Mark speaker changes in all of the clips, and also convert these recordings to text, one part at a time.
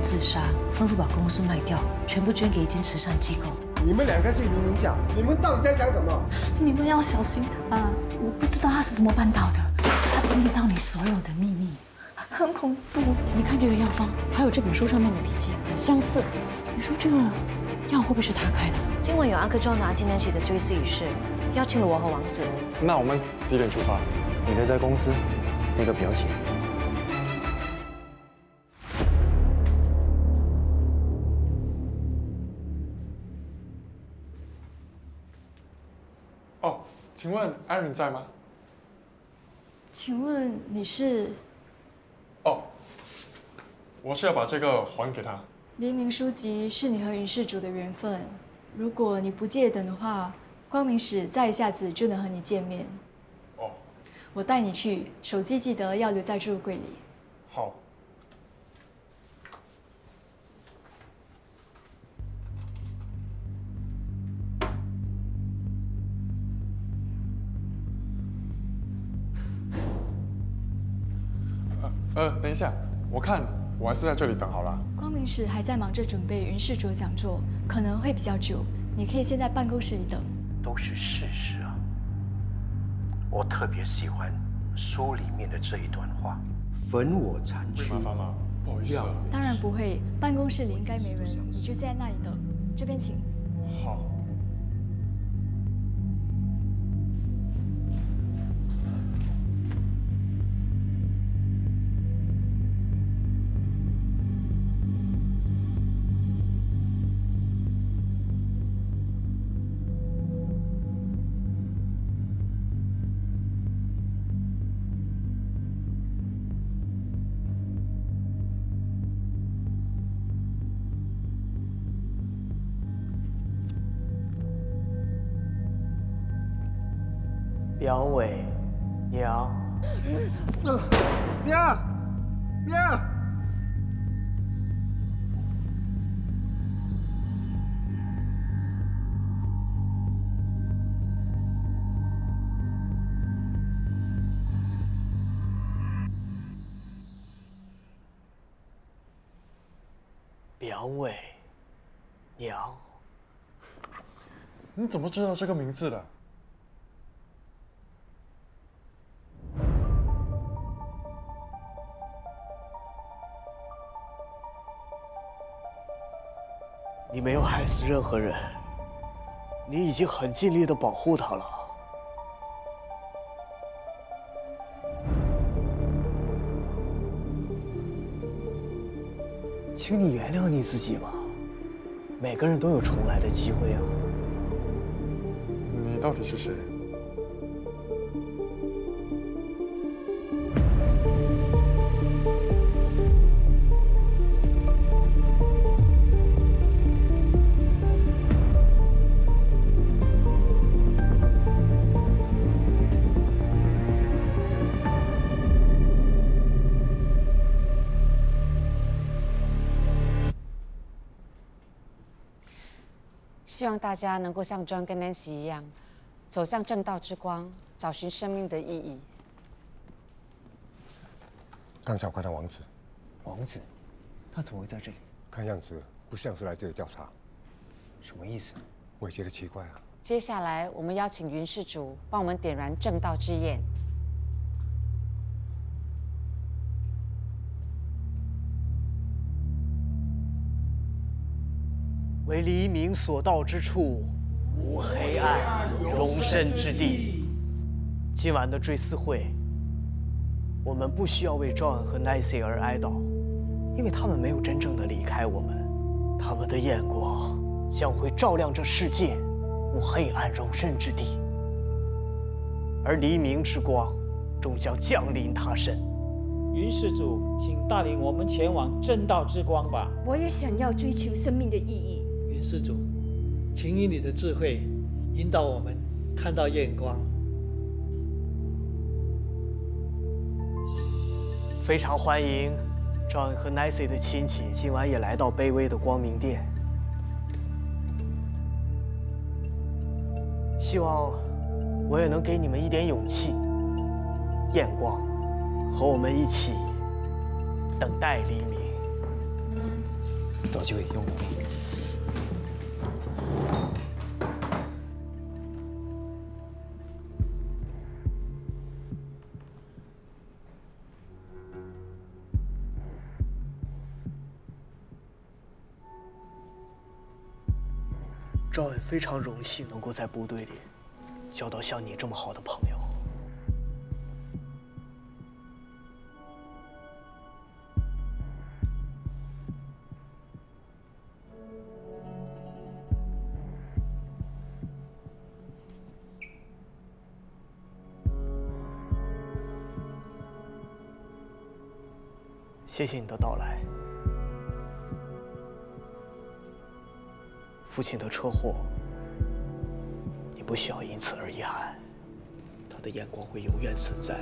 Speaker 1: 自杀，吩咐把公司卖掉，全部捐给一间慈善机构。
Speaker 2: 你们两个是明明讲，你们到底在想什么？
Speaker 1: 你们要小心他，我不知道他是怎么办到的，他听得到你所有的秘密，很恐怖。
Speaker 3: 你看这个药方，还有这本书上面的笔记，很相似。你说这个药会不会是他开的？
Speaker 1: 今晚有阿克庄拿纪念席的追思仪式，邀请了我和王子。
Speaker 4: 那我们几点出发？你会在公司那个表姐。
Speaker 5: 哦，请问艾伦在吗？
Speaker 3: 请问你是？
Speaker 5: 哦，我是要把这个还给他。
Speaker 3: 黎明书籍是你和云世主的缘分，如果你不借等的话，光明使再一下子就能和你见面。
Speaker 5: 哦，
Speaker 3: 我带你去，手机记得要留在置物柜里。
Speaker 5: 好。等一下，我看我还是在这里等好了。
Speaker 3: 光明使还在忙着准备云世主的讲座，可能会比较久。你可以先在办公室里等。
Speaker 6: 都是事实啊。我特别喜欢书里面的这一段话：
Speaker 2: 焚我残躯。
Speaker 5: 会麻烦吗？不好意思啊。
Speaker 3: 当然不会，办公室里应该没人，你就先在那里等。这边请。
Speaker 5: 好。
Speaker 4: 表伟，娘，
Speaker 2: 娘，
Speaker 4: 表伟，娘，
Speaker 5: 你怎么知道这个名字的？
Speaker 4: 你没有害死任何人，你已经很尽力的保护他了。请你原谅你自己吧，每个人都有重来的机会啊。
Speaker 5: 你到底是谁？
Speaker 7: 希望大家能够像 John 跟 Nancy 一样，走向正道之光，找寻生命的意义。
Speaker 2: 刚才我看到王子，
Speaker 4: 王子，他怎么会在这里？
Speaker 2: 看样子不像是来这里调查。
Speaker 4: 什么意思？
Speaker 2: 我也觉得奇怪啊。
Speaker 7: 接下来，我们邀请云世主帮我们点燃正道之焰。
Speaker 4: 为黎明所到之处，无黑暗容身之地。今晚的追思会，我们不需要为 John 和 Nancy 而哀悼，因为他们没有真正的离开我们。他们的焰光将会照亮这世界，无黑暗容身之地。而黎明之光终将降临他身。
Speaker 8: 云世主，请带领我们前往正道之光吧。
Speaker 9: 我也想要追求生命的意义。
Speaker 10: 云施主，请以你的智慧引导我们看到焰光。
Speaker 4: 非常欢迎 John 和 Nancy 的亲戚今晚也来到卑微的光明殿。希望我也能给你们一点勇气、焰光，和我们一起等待黎明。
Speaker 11: 找机会用武力。
Speaker 4: 赵恩非常荣幸能够在部队里交到像你这么好的朋友。谢谢你的到来。父亲的车祸，你不需要因此而遗憾，他的眼光会永远存在。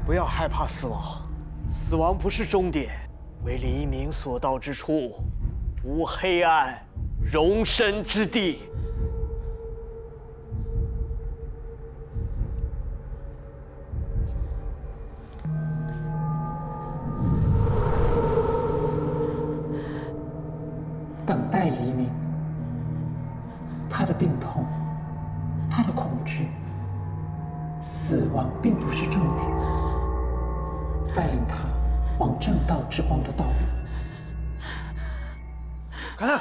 Speaker 4: 不要害怕死亡，死亡不是终点。为黎明所到之处，无黑暗容身之地。
Speaker 8: 等待黎明，他的病痛，他的恐惧，死亡并不是重点。带领他往正道之光的道路。
Speaker 11: 凯特，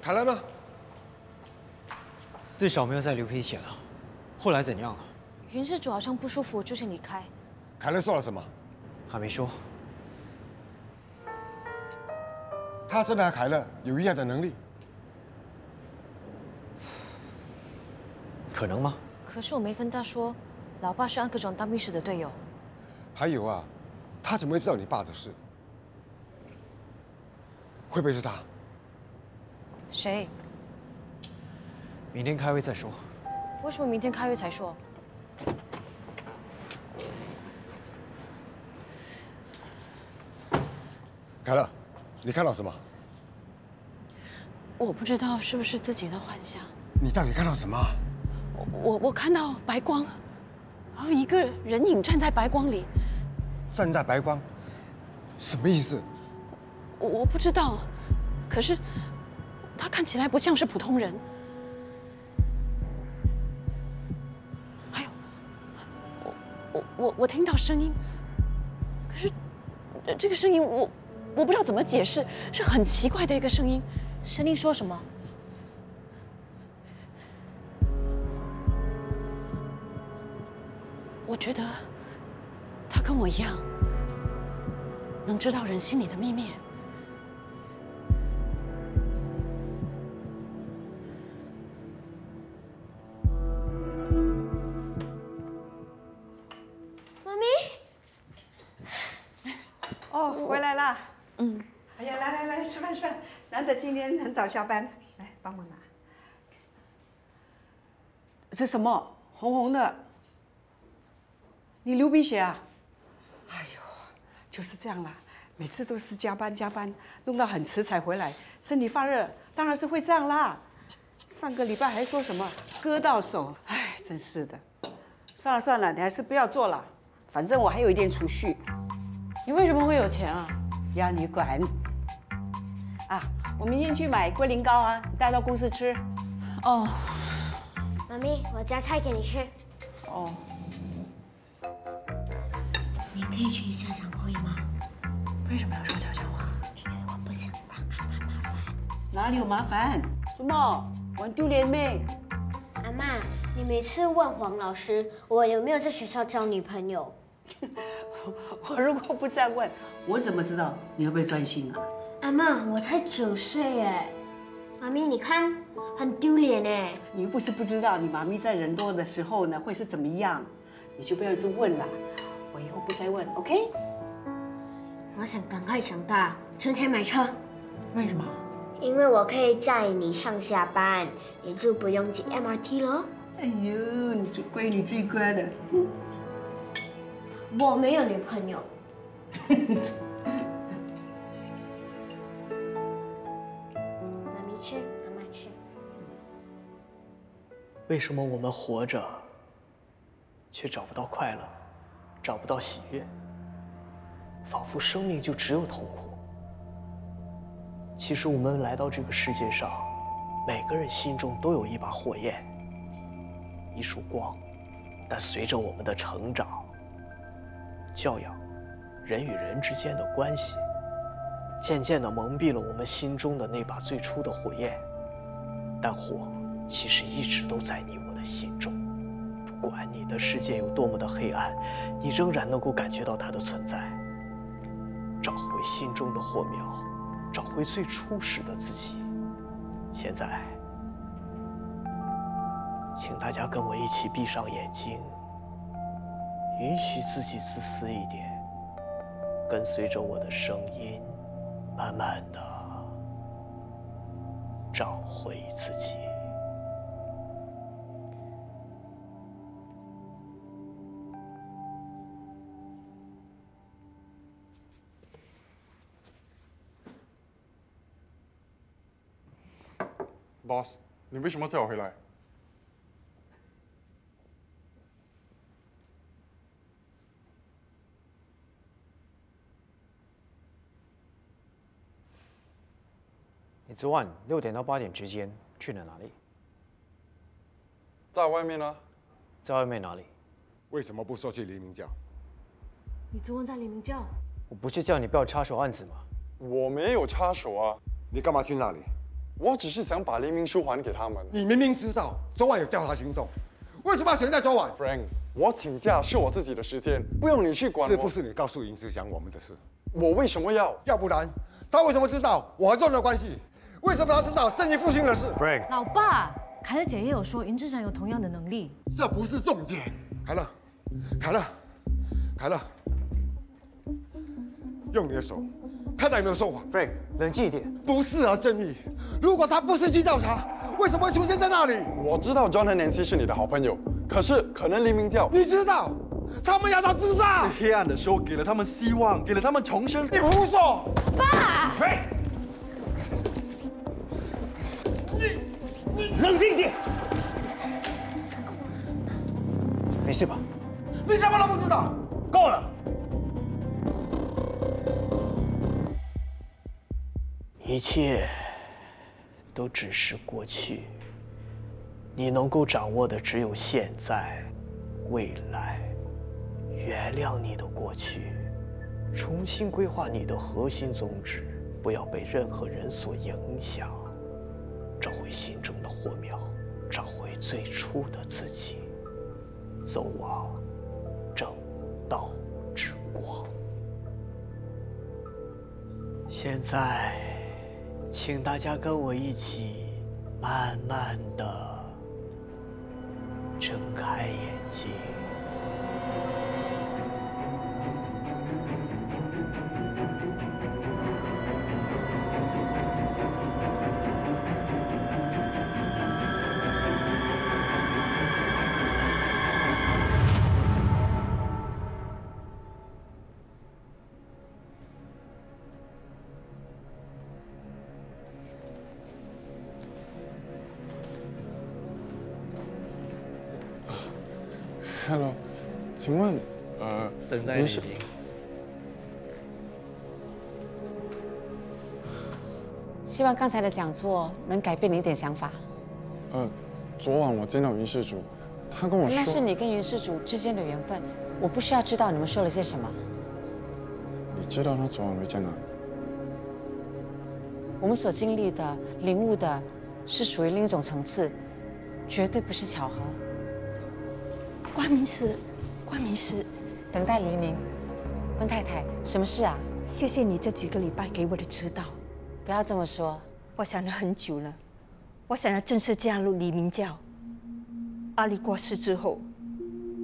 Speaker 2: 凯乐呢？
Speaker 11: 至少没有再流鼻血了。后来怎样了？
Speaker 12: 云事主好像不舒服，就先离开。
Speaker 2: 凯乐说了什么？
Speaker 11: 还没说。
Speaker 2: 他真的和凯乐有一样的能力？
Speaker 11: 可能吗？
Speaker 12: 可是我没跟他说，老爸是安格庄当兵时的队友。
Speaker 2: 还有啊，他怎么会知道你爸的事？会不会是他？
Speaker 12: 谁？
Speaker 11: 明天开会再说。
Speaker 12: 为什么明天开会才说？
Speaker 2: 凯乐，你看到什么？
Speaker 13: 我不知道是不是自己的幻想。
Speaker 2: 你到底看到什么？
Speaker 13: 我看到白光，然后一个人影站在白光里。
Speaker 2: 站在白光，什么意思？
Speaker 13: 我不知道，可是他看起来不像是普通人。还有，我听到声音，可是这个声音我不知道怎么解释，是很奇怪的一个声音。
Speaker 12: 声音说什么？
Speaker 13: 我觉得他跟我一样，能知道人心里的秘密。
Speaker 9: 妈咪，哦，回来啦。嗯。哎呀，来，吃饭。难得今天很早下班，来帮忙拿。这什么？红红的。你流鼻血啊？哎呦，就是这样啦，每次都是加班，弄到很迟才回来，身体发热，当然是会这样啦。上个礼拜还说什么割到手，哎，真是的。算了，你还是不要做了，反正我还有一点储蓄。
Speaker 13: 你为什么会有钱啊？
Speaker 9: 要你管。啊，我明天去买龟苓膏啊，你带到公司吃。
Speaker 13: 哦。
Speaker 14: 妈咪，我夹菜给你吃。
Speaker 13: 哦。
Speaker 14: 你可以去一下场会吗？
Speaker 13: 为什么要说悄悄话？
Speaker 14: 因为我不想让阿妈麻烦。
Speaker 9: 哪里有麻烦？怎么？玩丢脸妹？
Speaker 14: 阿妈，你每次问黄老师我有没有在学校交女朋友，
Speaker 9: 我如果不这样问，我怎么知道你会不会专心啊？
Speaker 14: 阿妈，我才9岁哎，妈咪你看很丢脸哎。
Speaker 9: 你又不是不知道，你妈咪在人多的时候呢会是怎么样，你就不要一直问了。我以后不再问 ，OK？
Speaker 14: 我想赶快长大，存钱买车。
Speaker 1: 为什么？
Speaker 14: 因为我可以载你上下班，你就不用挤 MRT 了。
Speaker 9: 哎呦，你这闺女最乖了。
Speaker 14: 我没有女朋友。妈咪吃，妈妈吃。
Speaker 4: 为什么我们活着，却找不到快乐，找不到喜悦？仿佛生命就只有痛苦。其实我们来到这个世界上，每个人心中都有一把火焰，一束光。但随着我们的成长、教养，人与人之间的关系，渐渐地蒙蔽了我们心中的那把最初的火焰。但火其实一直都在你我的心中，不管你的世界有多么的黑暗，你仍然能够感觉到它的存在。找回心中的火苗，找回最初始的自己。现在，请大家跟我一起闭上眼睛，允许自己自私一点，跟随着我的声音，慢慢的找回自己。
Speaker 5: Boss， 你为什么叫我回来？
Speaker 11: 你昨晚6点到8点之间去了哪里？
Speaker 5: 在外面啊。
Speaker 11: 在外面哪里？
Speaker 2: 为什么不说去黎明教？
Speaker 12: 你昨晚在黎明教？
Speaker 11: 我不是叫你不要插手案子吗？
Speaker 5: 我没有插手啊。
Speaker 2: 你干嘛去那里？
Speaker 5: 我只是想把黎明书还给他们。
Speaker 2: 你明明知道昨晚有调查行动，为什么要选在昨晚
Speaker 5: ？Frank， 我请假是我自己的时间，不用你去管我。
Speaker 2: 是不是你告诉尹志祥我们的事？
Speaker 5: 我为什么要？
Speaker 2: 要不然他为什么知道我和仲的关系？为什么他知道正义复兴的事
Speaker 11: ？Frank，
Speaker 12: 老爸，凯乐姐也有说云志祥有同样的能力。
Speaker 2: 这不是重点。凯乐，凯乐，凯乐，用你的手看到有没有说谎
Speaker 11: ？Frank， 冷静一点。
Speaker 2: 不是啊，正义。如果他不是去调查，为什么会出现在那里？
Speaker 5: 我知道 John 和 Nancy 是你的好朋友，可是可能黎明教，
Speaker 2: 你知道，他们要他自杀。
Speaker 15: 黑暗的时候给了他们希望，给了他们重生。
Speaker 2: 你胡说！
Speaker 12: 爸
Speaker 15: ，Frank，
Speaker 2: 你
Speaker 11: 冷静一点。没事吧？
Speaker 2: 你什么都不知道。
Speaker 11: 够了。
Speaker 4: 一切都只是过去，你能够掌握的只有现在、未来。原谅你的过去，重新规划你的核心宗旨，不要被任何人所影响。找回心中的火苗，找回最初的自己，走往正道之光。现在，请大家跟我一起，慢慢的睁开眼睛。
Speaker 5: Hello， 请问，
Speaker 10: 等待你是？
Speaker 7: 希望刚才的讲座能改变你一点想法。
Speaker 5: 昨晚我见到云事主，他跟我说，
Speaker 7: 那是你跟云事主之间的缘分，我不需要知道你们说了些什么。
Speaker 5: 你知道他昨晚会在哪里？
Speaker 7: 我们所经历的、领悟的，是属于另一种层次，绝对不是巧合。关明史，关明史，等待黎明。温太太，什么事啊？
Speaker 16: 谢谢你这几个礼拜给我的指导。
Speaker 7: 不要这么说，
Speaker 16: 我想了很久了，我想要正式加入黎明教。阿里过世之后，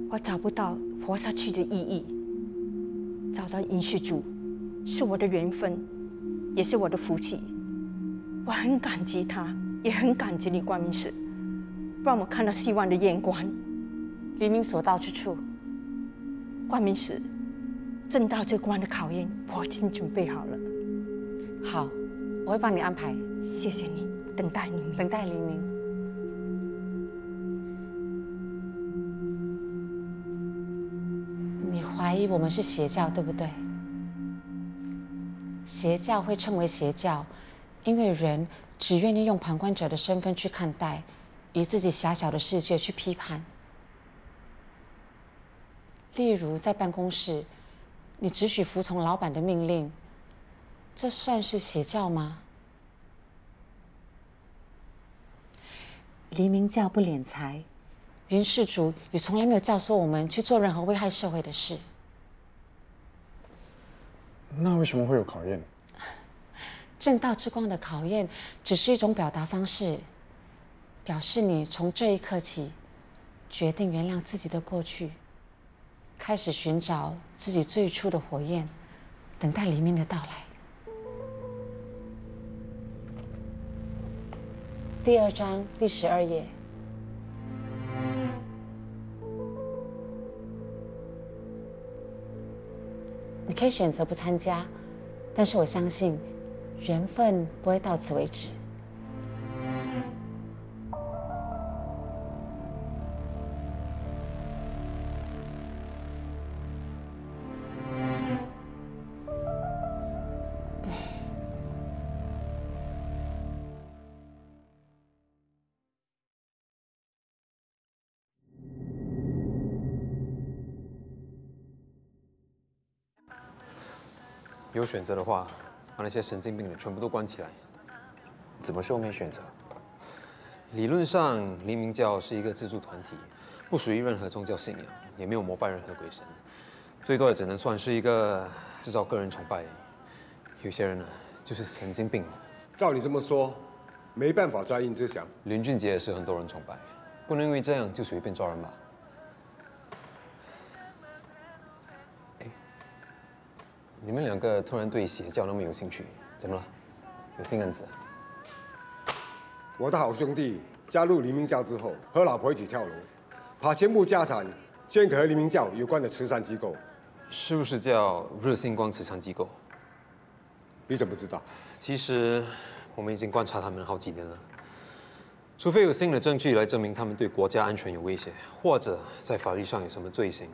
Speaker 16: 我找不到活下去的意义。找到云世主，是我的缘分，也是我的福气。我很感激他，也很感激你关明史，让我看到希望的眼光。
Speaker 7: 黎明所到之处，
Speaker 16: 关明史，正道这关的考验，我已经准备好了。
Speaker 7: 好，我会帮你安排。
Speaker 16: 谢谢你，等待黎明。
Speaker 7: 等待黎明。你怀疑我们是邪教，对不对？邪教会称为邪教，因为人只愿意用旁观者的身份去看待，以自己狭小的世界去批判。例如，在办公室，你只许服从老板的命令，这算是邪教吗？黎明教不敛财，云世主也从来没有教唆我们去做任何危害社会的事。
Speaker 5: 那为什么会有考验？
Speaker 7: 正道之光的考验只是一种表达方式，表示你从这一刻起，决定原谅自己的过去，开始寻找自己最初的火焰，等待黎明的到来。第2章第12页。你可以选择不参加，但是我相信，缘分不会到此为止。
Speaker 17: 有选择的话，把那些神经病的全部都关起来。
Speaker 11: 怎么说没选择？
Speaker 17: 理论上，黎明教是一个自助团体，不属于任何宗教信仰，也没有膜拜任何鬼神，最多也只能算是一个制造个人崇拜而已。有些人呢，就是神经病。
Speaker 2: 照你这么说，没办法抓殷志祥。
Speaker 17: 林俊杰也是很多人崇拜，不能因为这样就随便抓人吧？你们两个突然对邪教那么有兴趣，怎么了？有新案子？
Speaker 2: 我的好兄弟加入黎明教之后，和老婆一起跳楼，把全部家产捐给和黎明教有关的慈善机构。
Speaker 17: 是不是叫热星光慈善机构？
Speaker 2: 你怎么知道？
Speaker 17: 其实我们已经观察他们好几年了。除非有新的证据来证明他们对国家安全有威胁，或者在法律上有什么罪行，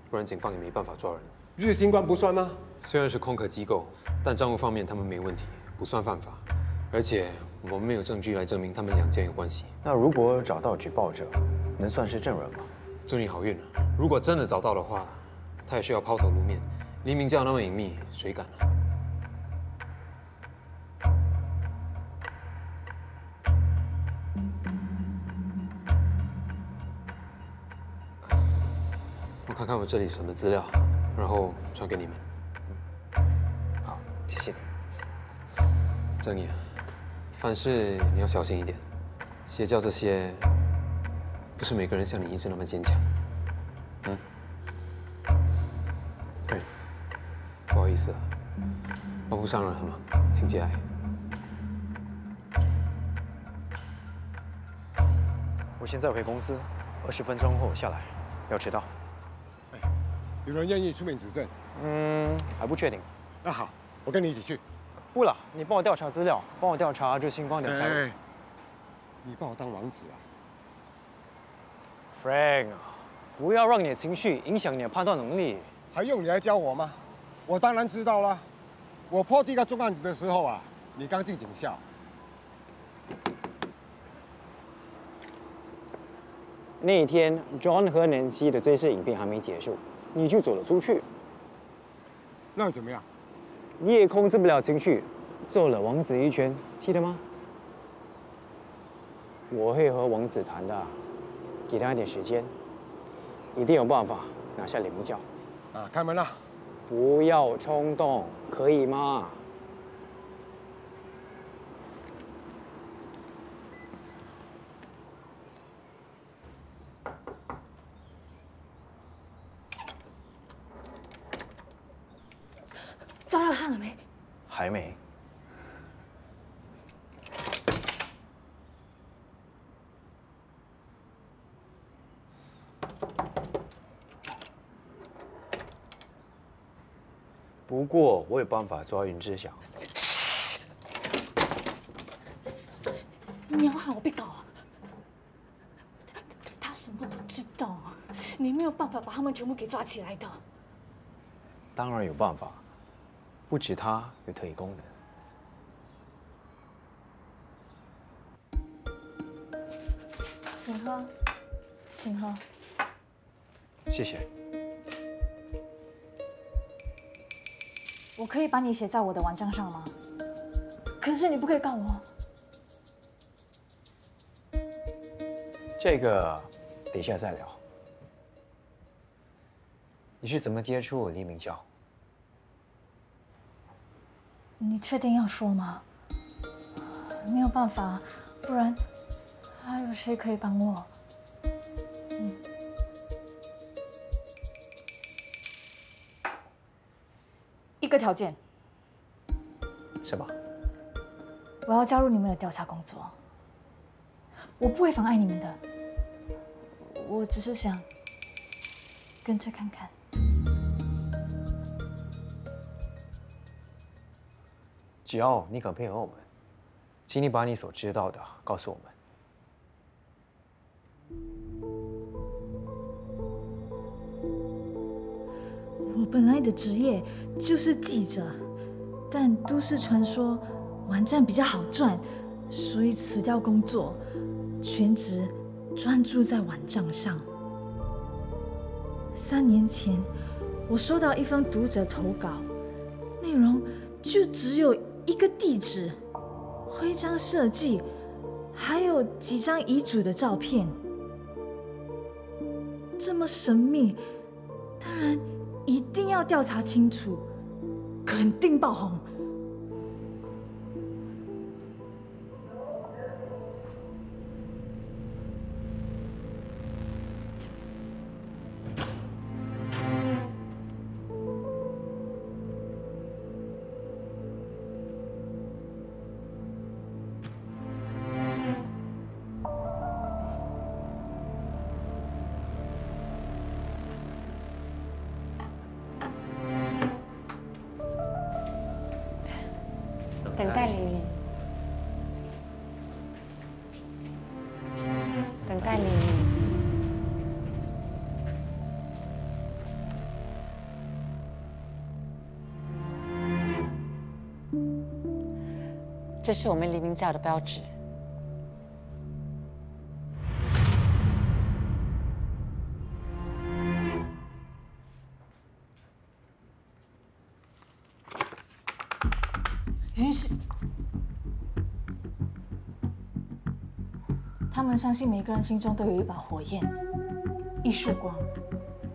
Speaker 17: 不然警方也没办法抓人。
Speaker 2: 日星光不算吗？
Speaker 17: 虽然是空壳机构，但账务方面他们没问题，不算犯法。而且我们没有证据来证明他们两件有关系。
Speaker 11: 那如果找到举报者，能算是证人吗？
Speaker 17: 祝你好运了。如果真的找到的话，他也需要抛头露面。黎明教那么隐秘，谁敢啊？我看看我这里什么资料，然后传给你们。
Speaker 11: 好，谢谢。
Speaker 17: 正义，凡事你要小心一点。邪教这些，不是每个人像你一直那么坚强。Friend， 不好意思啊，帮不上任何忙，请节哀。
Speaker 11: 我现在回公司，20分钟后下来，不要迟到。
Speaker 2: 有人愿意出面指证？
Speaker 11: 还不确定。
Speaker 2: 那好，我跟你一起去。
Speaker 11: 不了，你帮我调查资料，帮我调查这星光的财务。
Speaker 2: 你把我当王子啊
Speaker 11: ，Frank， 不要让你的情绪影响你的判断能力。
Speaker 2: 还用你来教我吗？我当然知道了。我破第一个重案子的时候啊，你刚进警校。
Speaker 11: 那一天 ，John 和 Nancy 的追尸影片还没结束，你就走了出去。
Speaker 2: 那又怎么样？
Speaker 11: 你也控制不了情绪，揍了王子一拳，记得吗？我会和王子谈的，给他一点时间。一定有办法拿下李明教。
Speaker 2: 啊，开门了。
Speaker 11: 不要冲动，可以吗？
Speaker 1: 抓到他了没？
Speaker 4: 还没。不过我有办法抓云之祥。
Speaker 1: 你要害我被告啊？他什么都知道，你没有办法把他们全部给抓起来的。
Speaker 4: 当然有办法，不止他有特异功能。
Speaker 1: 请喝，请喝。
Speaker 4: 谢谢。
Speaker 1: 我可以把你写在我的网站上吗？可是你不可以告我。
Speaker 4: 这个等一下再聊。你是怎么接触黎明教？
Speaker 1: 你确定要说吗？没有办法，不然还有谁可以帮我？一个条件。
Speaker 4: 什么？
Speaker 1: 我要加入你们的调查工作。我不会妨碍你们的，我只是想跟着看看。
Speaker 4: 只要你肯配合我们，请你把你所知道的告诉我们。
Speaker 1: 我本来的职业就是记者，但都市传说网站比较好赚，所以辞掉工作，全职专注在网站上。3年前，我收到一封读者投稿，内容就只有一个地址、徽章设计，还有几张遗嘱的照片。这么神秘，当然一定要调查清楚，肯定爆红。
Speaker 7: 等待黎明，等待黎明。这是我们黎明教的标志。
Speaker 1: 云是，他们相信每个人心中都有一把火焰，艺术光，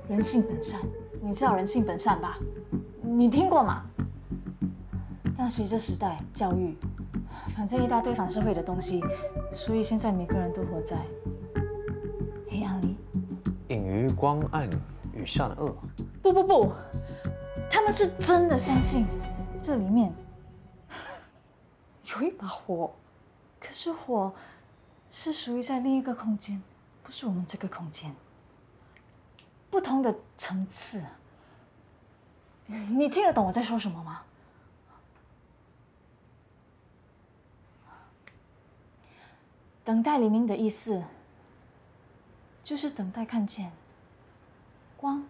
Speaker 1: 人性本善。你知道人性本善吧？你听过吗？但随着时代、教育，反正一大堆反社会的东西，所以现在每个人都活在黑暗里。
Speaker 4: 隐于光暗与善恶。
Speaker 1: 不，他们是真的相信这里面有一把火，可是火是属于在另一个空间，不是我们这个空间，不同的层次。你听得懂我在说什么吗？等待黎明的意思，就是等待看见光。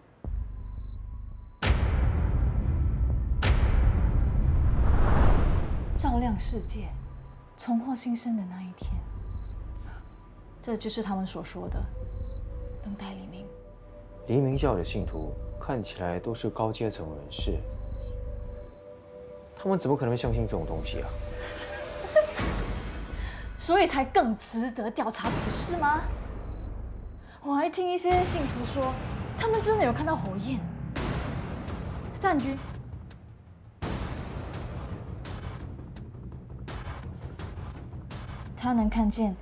Speaker 1: 照亮世界，重获新生的那一天，这就是他们所说的等待黎明。
Speaker 4: 黎明教的信徒看起来都是高阶层人士，他们怎么可能会相信这种东西啊？
Speaker 1: 所以才更值得调查，不是吗？我还听一些信徒说，他们真的有看到火焰。战局，他能看见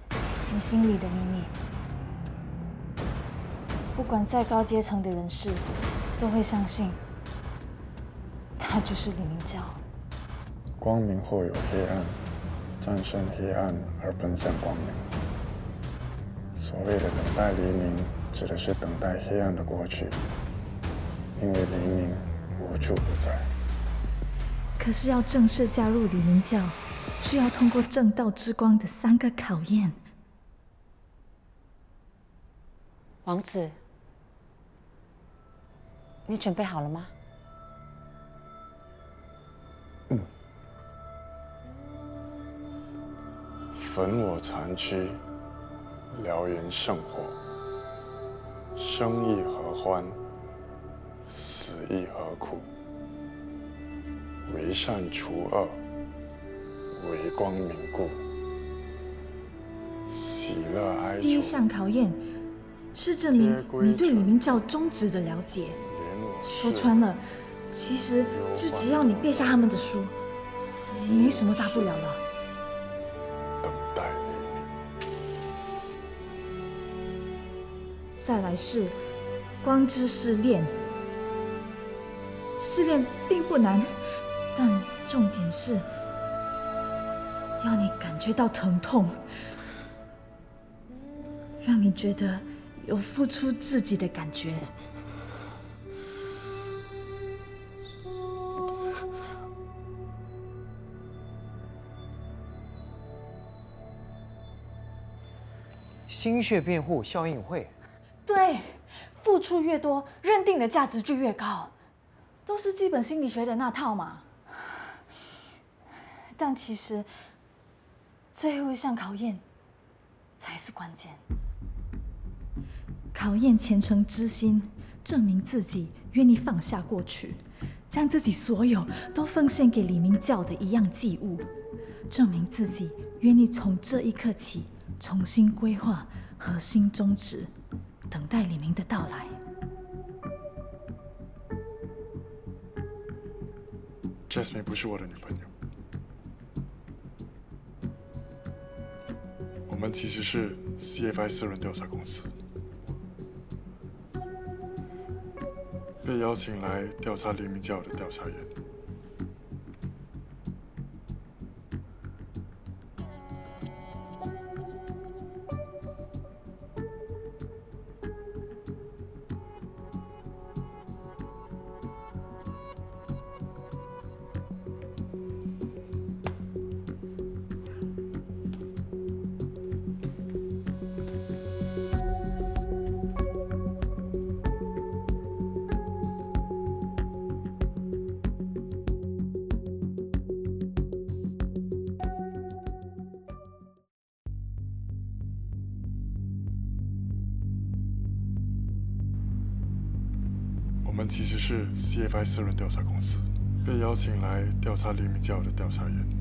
Speaker 1: 你心里的秘密。不管再高阶层的人士，都会相信他就是黎明教。
Speaker 18: 光明后有黑暗，战胜黑暗而奔向光明。所谓的等待黎明，指的是等待黑暗的过去，因为黎明无处不在。
Speaker 1: 可是要正式加入黎明教，需要通过正道之光的3个考验。
Speaker 7: 王子，你准备好了吗？
Speaker 18: 焚我残躯，燎原圣火。生亦何欢，死亦何苦？为善除恶，为光明故。喜乐哀愁。
Speaker 1: 第一项考验是证明你对黎明教宗旨的了解。说穿了，其实就只要你背下他们的书，没什么大不了了。
Speaker 18: 等待黎明。
Speaker 1: 再来是光之试炼，试炼并不难，但重点是要你感觉到疼痛，让你觉得有付出自己的感觉。
Speaker 4: 心血辩护效应会。
Speaker 1: 对，付出越多，认定的价值就越高，都是基本心理学的那套嘛。但其实，最后一项考验才是关键。考验虔诚之心，证明自己愿意放下过去，将自己所有都奉献给黎明教的一样祭物，证明自己愿意从这一刻起重新规划核心宗旨，等待黎明的到来。
Speaker 18: Jasmine 不是我的女朋友，我们其实是 CFI 私人调查公司，被邀请来调查黎明教的调查员。我们其实是 CFI 私人调查公司，被邀请来调查黎明教的调查员。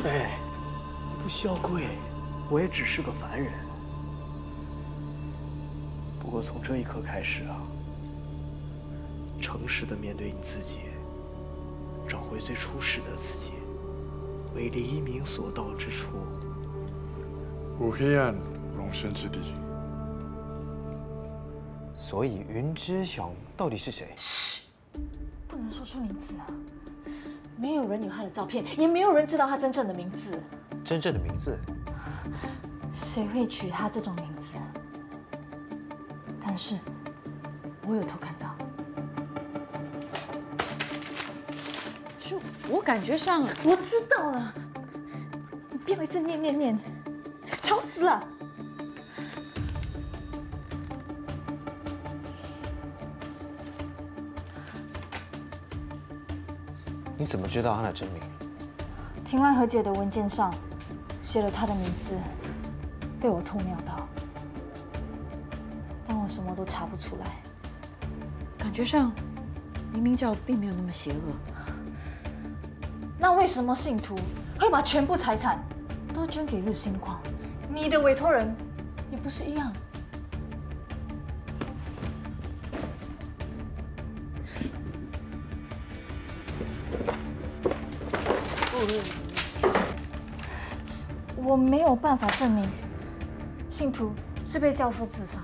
Speaker 4: 哎，你不需要跪，我也只是个凡人。不过从这一刻开始啊，诚实的面对你自己，找回最初始的自己，为黎明所到之处，
Speaker 18: 无黑暗，容身之地。
Speaker 17: 所以云之祥到底是谁？
Speaker 1: 不能说出名字啊！没有人有他的照片，也没有人知道他真正的名字。
Speaker 17: 真正的名字？
Speaker 1: 谁会取他这种名字？但是，我有偷看到。
Speaker 13: 是我感觉上，
Speaker 1: 我知道了。你不要一直念，吵死了。
Speaker 17: 你怎么知道他的真名？
Speaker 1: 庭外和解的文件上写了他的名字，被我偷瞄到，但我什么都查不出来。
Speaker 3: 感觉上，黎明教并没有那么邪恶。
Speaker 1: 那为什么信徒会把全部财产都捐给日星光？你的委托人也不是一样。我没有办法证明信徒是被教唆自杀。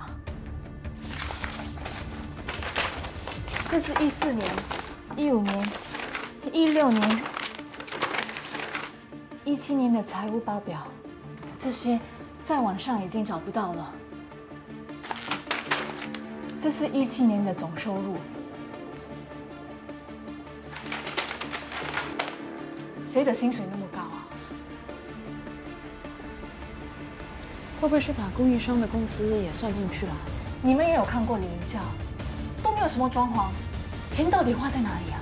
Speaker 1: 这是14年、15年、16年、17年的财务报表，这些在网上已经找不到了。这是17年的总收入。谁的薪水那么高啊？
Speaker 3: 会不会是把供应商的工资也算进去了？
Speaker 1: 你们也有看过黎明教，都没有什么装潢，钱到底花在哪里啊？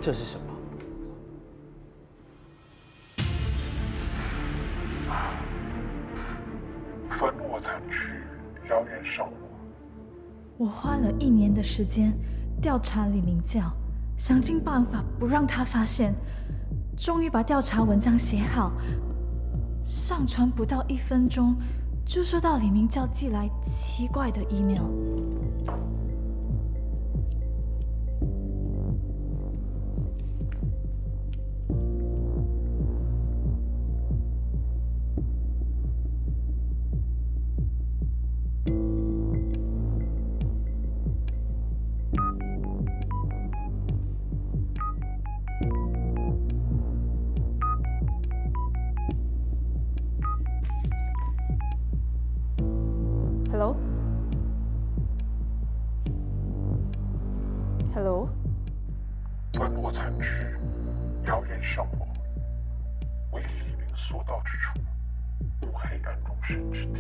Speaker 17: 这是什么？
Speaker 18: 粉末残躯，燎原上火。
Speaker 1: 我花了1年的时间调查李明教，想尽办法不让他发现，终于把调查文章写好，上传不到1分钟，就收到李明教寄来奇怪的 email。Hello。
Speaker 18: 粉末残躯，燎原上火，为黎明所到之处，无黑暗容身之地。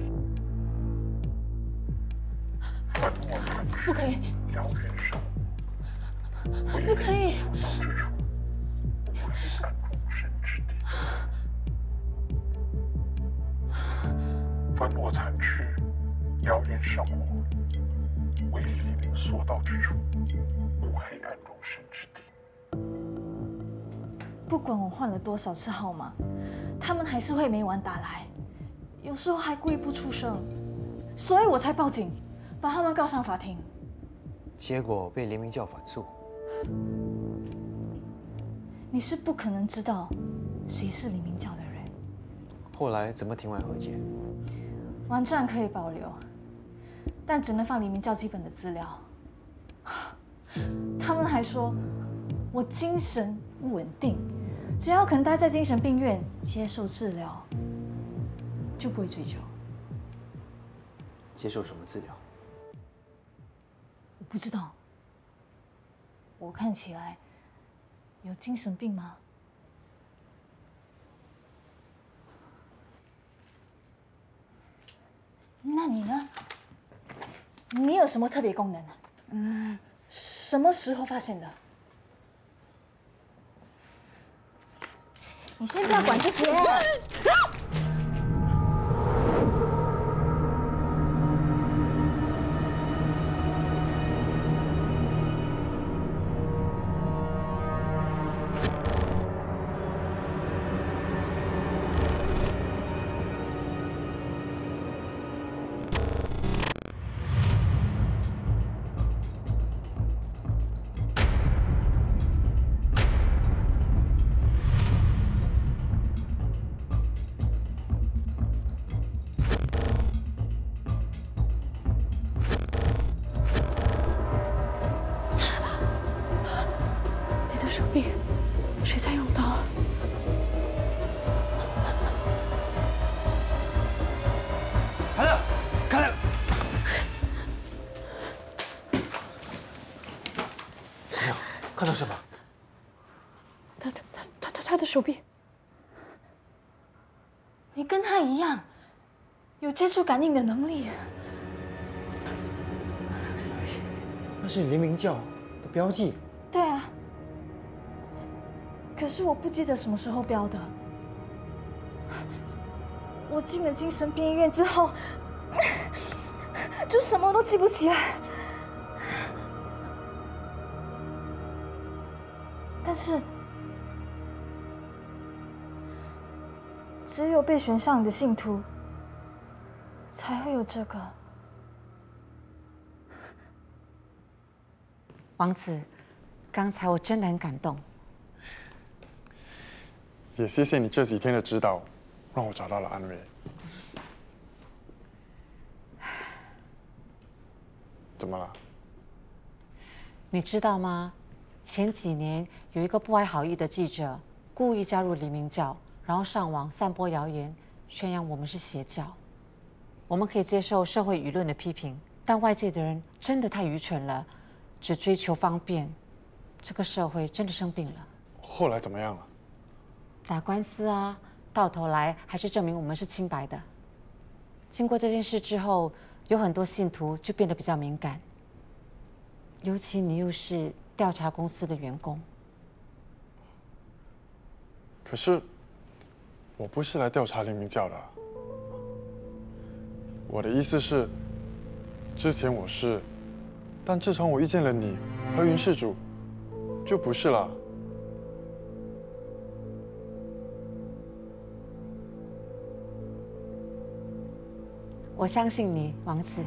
Speaker 18: 粉末残躯，
Speaker 1: 不可以，
Speaker 18: 燎原上火，
Speaker 1: 不可以。
Speaker 18: 所到之处，无黑暗容身之地。粉末残躯，燎原上火，为黎明所到之处，无黑暗容身之地。
Speaker 1: 不管我换了多少次号码，他们还是会每晚打来，有时候还故意不出声，所以我才报警，把他们告上法庭。
Speaker 17: 结果被黎明教反诉。
Speaker 1: 你是不可能知道谁是黎明教的人。
Speaker 17: 后来怎么庭外和解？
Speaker 1: 网站可以保留，但只能放黎明教基本的资料。他们还说我精神不稳定，只要肯待在精神病院接受治疗，就不会追究。
Speaker 17: 接受什么治疗？
Speaker 1: 我不知道。我看起来有精神病吗？那你呢？你有什么特别功能？什么时候发现的？你先不要管这些。
Speaker 3: 谁在用刀？
Speaker 15: 凯乐，凯乐，
Speaker 17: 怎样？看到什么？
Speaker 3: 他的手臂。
Speaker 1: 你跟他一样，有接触感应的能力。
Speaker 11: 那是黎明教的标记。
Speaker 1: 对啊，可是我不记得什么时候标的。我进了精神病医院之后，就什么都记不起来。但是，只有被选上的信徒，才会有这个。
Speaker 7: 王子，刚才我真的很感动。
Speaker 5: 也谢谢你这几天的指导，让我找到了安慰。怎么了？
Speaker 7: 你知道吗？前几年有一个不怀好意的记者，故意加入黎明教，然后上网散播谣言，宣扬我们是邪教。我们可以接受社会舆论的批评，但外界的人真的太愚蠢了，只追求方便，这个社会真的生病了。
Speaker 5: 后来怎么样了？
Speaker 7: 打官司啊，到头来还是证明我们是清白的。经过这件事之后，有很多信徒就变得比较敏感，尤其你又是调查公司的员工。
Speaker 5: 可是，我不是来调查黎明教的。我的意思是，之前我是，但自从我遇见了你和云施主，就不是了。
Speaker 7: 我相信你，王子。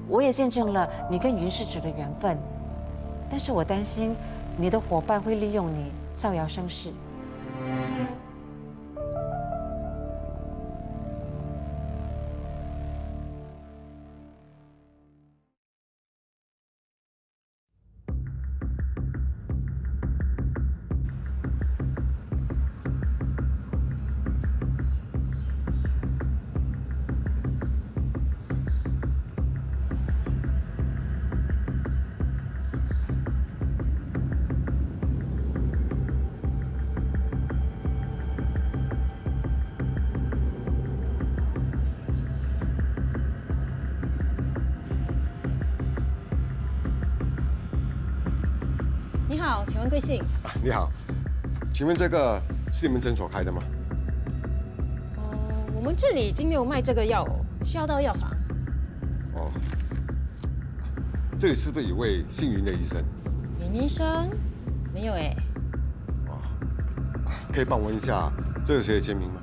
Speaker 7: 我也见证了你跟云施主的缘分，但是我担心你的伙伴会利用你造谣生事。
Speaker 13: 你好，请问贵姓？
Speaker 2: 你好，请问这个是你们诊所开的吗？
Speaker 13: 我们这里已经没有卖这个药哦，需要到药房。
Speaker 2: 哦，这里是不是有位姓云的医生？
Speaker 13: 云医生？没有哎。
Speaker 2: 可以帮我问一下，这是谁的签名吗？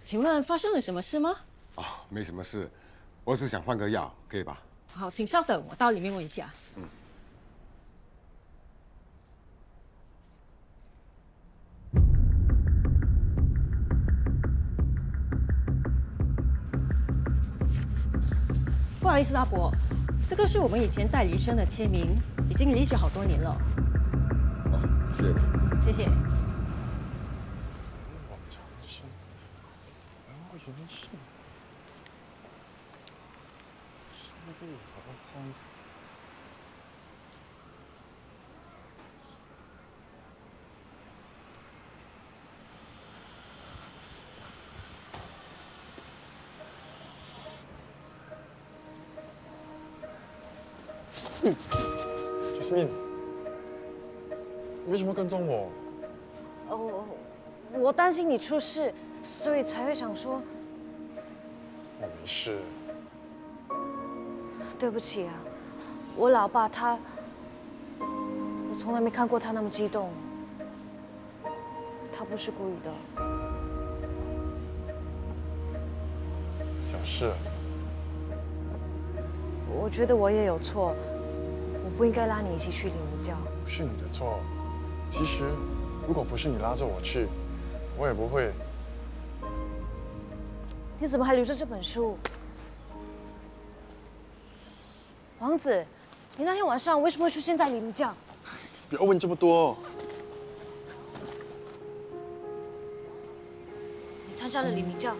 Speaker 13: 请问发生了什么事吗？
Speaker 2: 哦，没什么事，我只想换个药，可以吧？
Speaker 13: 好，请稍等，我到里面问一下。不好意思，阿伯，这个是我们以前代理生的签名，已经离职好多年了。
Speaker 2: 谢谢你。
Speaker 13: 谢谢。
Speaker 5: Jasmine，你为什么跟踪我？
Speaker 12: 我担心你出事，所以才会想说。
Speaker 5: 我没事。
Speaker 12: 对不起啊，我老爸他，我从来没看过他那么激动。他不是故意的。
Speaker 5: 小事。
Speaker 12: 我觉得我也有错，我不应该拉你一起去黎明教。
Speaker 5: 不是你的错。其实，如果不是你拉着我去，我也不会。
Speaker 12: 你怎么还留着这本书？王子，你那天晚上为什么会出现在黎明教？
Speaker 5: 不要问这么多。
Speaker 12: 你参加了黎明教？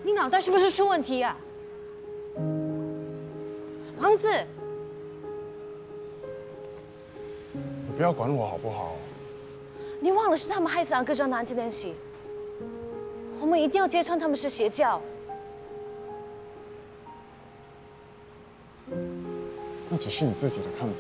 Speaker 12: 你脑袋是不是出问题啊？王子，
Speaker 5: 你不要管我好不好？
Speaker 12: 你忘了是他们害死安哥叫南天联系。我们一定要揭穿他们是邪教。
Speaker 11: 那只是你自己的看法。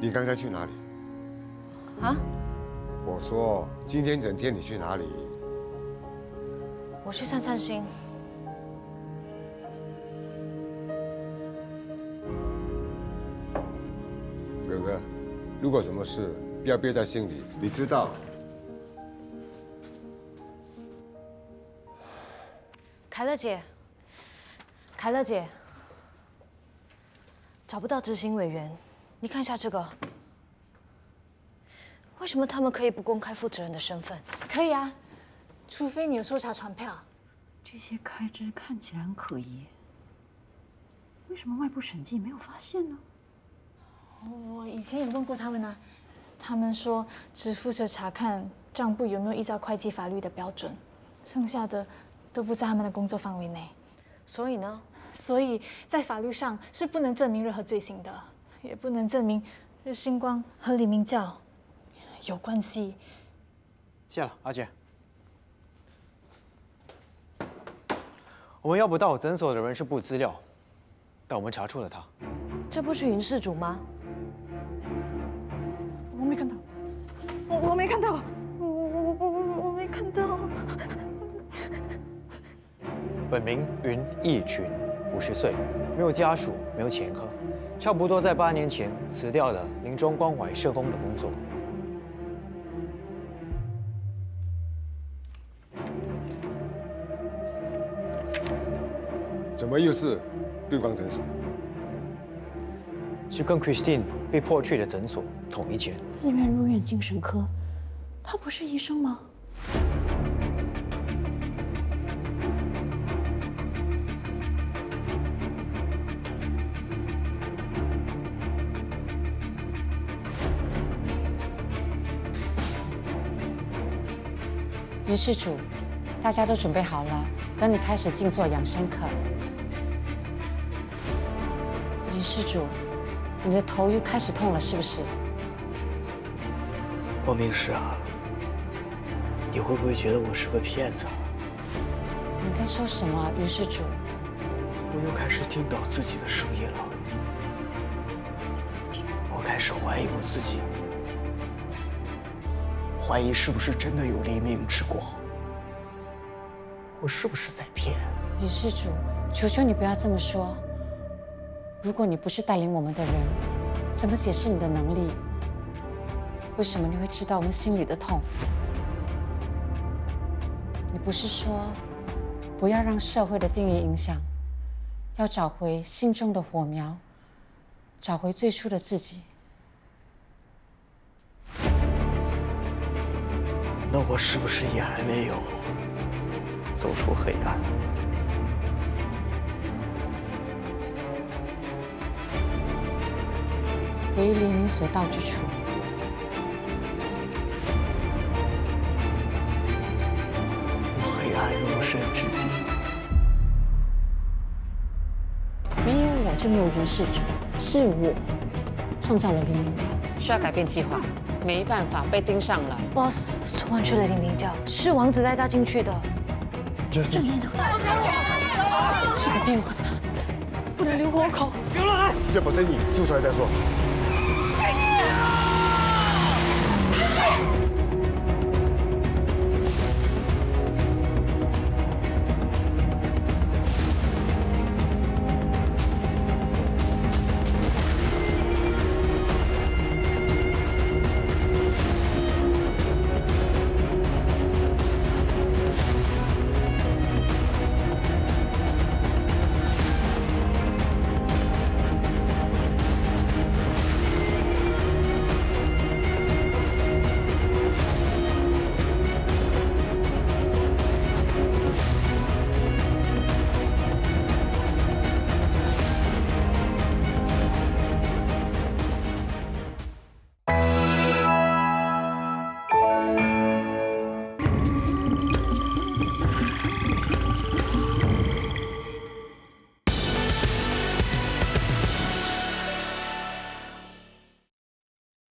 Speaker 2: 你刚才去哪里？
Speaker 12: 啊？
Speaker 2: 我说今天整天你去哪里？
Speaker 12: 我去散散心。
Speaker 2: 哥哥，如果什么事不要憋在心里，你知道。
Speaker 12: 凯乐姐，凯乐姐，找不到执行委员，你看一下这个。为什么他们可以不公开负责人的身份？
Speaker 1: 可以啊，除非你有搜查传票。
Speaker 16: 这些开支看起来很可疑，为什么外部审计没有发现呢？
Speaker 1: 我以前也问过他们啊，他们说只负责查看账簿有没有依照会计法律的标准，剩下的都不在他们的工作范围内。
Speaker 12: 所以呢？
Speaker 1: 所以在法律上是不能证明任何罪行的，也不能证明日星光和李明教有关系。
Speaker 4: 谢了，阿姐。我们要不到诊所的人事部资料，但我们查出了他。
Speaker 12: 这不是云事主吗？
Speaker 1: 我没看到，我没看到，我没看到。
Speaker 4: 本名云义群，50岁，没有家属，没有前科，差不多在8年前辞掉了临终关怀社工的工作。
Speaker 2: 怎么又是绿光诊所？
Speaker 4: 是跟 Christine 被迫去的诊所同一间。
Speaker 16: 自愿入院精神科，他不是医生吗？
Speaker 7: 云事主，大家都准备好了，等你开始静坐养生课。云事主，你的头又开始痛了，是不是？
Speaker 4: 光明师啊，你会不会觉得我是个骗子啊？
Speaker 7: 你在说什么，云事主？
Speaker 4: 我又开始听到自己的声音了，我开始怀疑我自己。怀疑是不是真的有黎明之光？我是不是在骗？
Speaker 7: 云事主，求求你不要这么说。如果你不是带领我们的人，怎么解释你的能力？为什么你会知道我们心里的痛？你不是说不要让社会的定义影响，要找回心中的火苗，找回最初的自己？
Speaker 4: 那我是不是也还没有走出黑暗？
Speaker 7: 为黎明所到之处，
Speaker 4: 黑暗容身之地。
Speaker 7: 没有我就没有云事主，是我创造了黎明教，需要改变计划。没办法，被盯上了。
Speaker 12: Boss 冲完去了黎明教，是王子带他进去的。
Speaker 7: 正义呢？是改变我的，不能留活口。
Speaker 2: 别乱来！先把正义救出来再说。